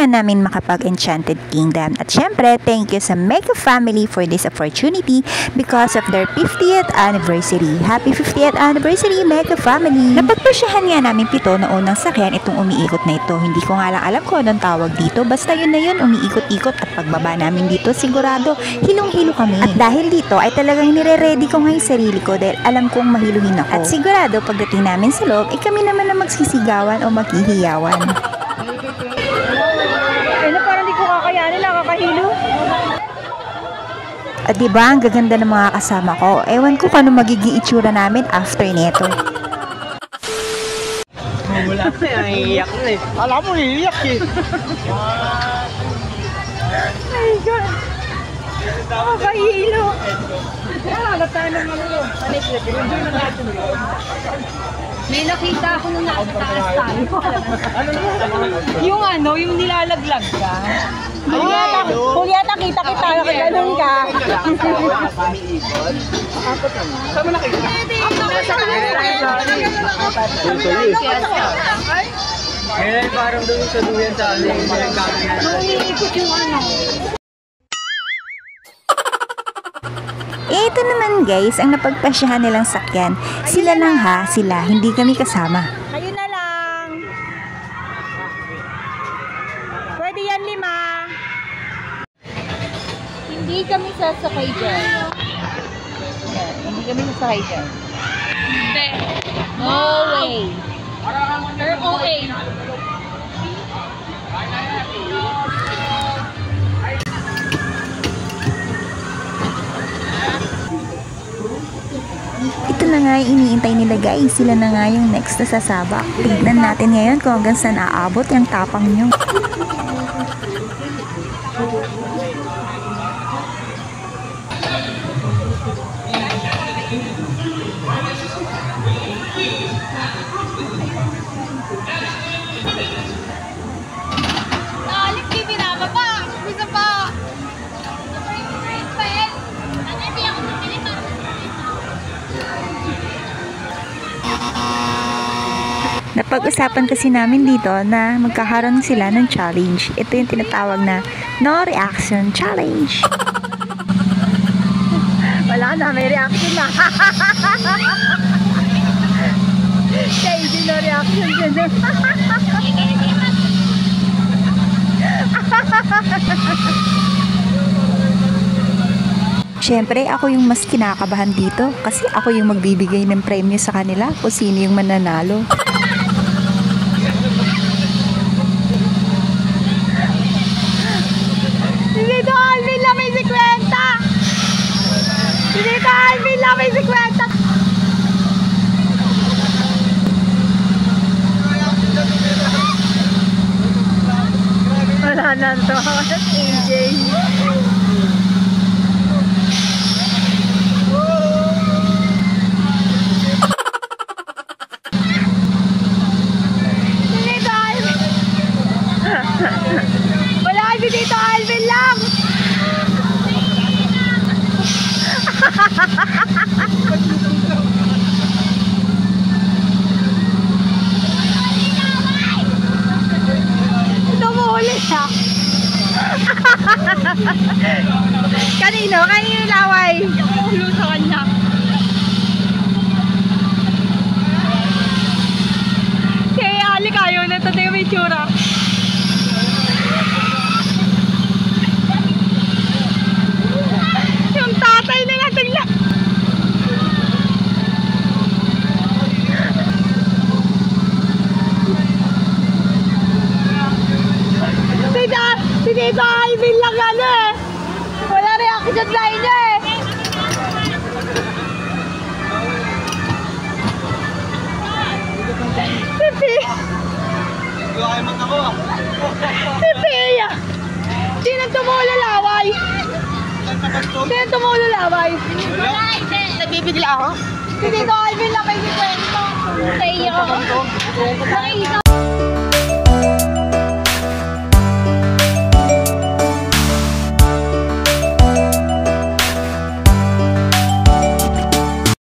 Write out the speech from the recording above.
naman namin makapag-Enchanted Kingdom. At syempre, thank you sa Mega Family for this opportunity because of their 50th anniversary. Happy 50th anniversary, Mega Family! Napagpasyahan nga namin 7 na unang sakyan itong umiikot na ito. Hindi ko nga lang alam kung anong tawag dito. Basta yun na yun, umiikot-ikot at pagbaba namin dito, sigurado, hilong-hilo kami. At dahil dito ay talagang nire-ready ko nga yung sarili ko dahil alam kong mahiluhin ako. At sigurado, pagdating namin sa loob, kami naman na magsisigawan o maghihiyawan. Ano, parang di ko kakayanin, nakakahilo. At diba, ang gaganda ng mga kasama ko. Ewan ko kung ano magiging itsura namin after neto. Wala na, iiyak na eh. Alam mo, iiyak eh. My God. Nakakahilo. Halata naman ano. May nakita ako nung nasa taas tayo. yung nilalaglag ka. Kulyata, kita-kita na ganun ka. Saan mo nakita? Ngayon parang doon sa duyan sa ano. Umiikot yung ano. Ito naman guys, ang napagpasyahan nilang sakyan. Sila lang ha, sila, hindi kami kasama. Kayo na lang. Pwede yan 5. Hindi kami sasakay dyan. Hindi kami sasakay dyan. Hindi. No way. Or okay. Ito na nga yung iniintay nila guys, sila na nga yung next na sasabak. Tignan natin ngayon kung hanggang saan aabot yung tapang nyo. Napag-usapan kasi namin dito na magkakaroon sila ng challenge. Ito yung tinatawag na no reaction challenge. Wala na, may reaction na. Kaya hindi na reaction dyan. Siyempre, ako yung mas kinakabahan dito kasi ako yung magbibigay ng premyo sa kanila kung sino yung mananalo. Dito Alvin lang may 50! Dito Alvin lang may 50! Wala na to. AJ. Wala Alvin dito, Alvin lang! Tumuli siya! Kanino? Kanino laway? Ulo sa kanya. Kaya Ali kayo na ito yung itsura. Yung tatay na natin lang. Si Tito Alvin lang ano eh. Wala reaction line niya eh. Si Pia. Si Pia. Sino tumulo laway? Sino tumulo laway? Nagbibigla ako. Si Tito Alvin lang may 50. Naiiyak ako.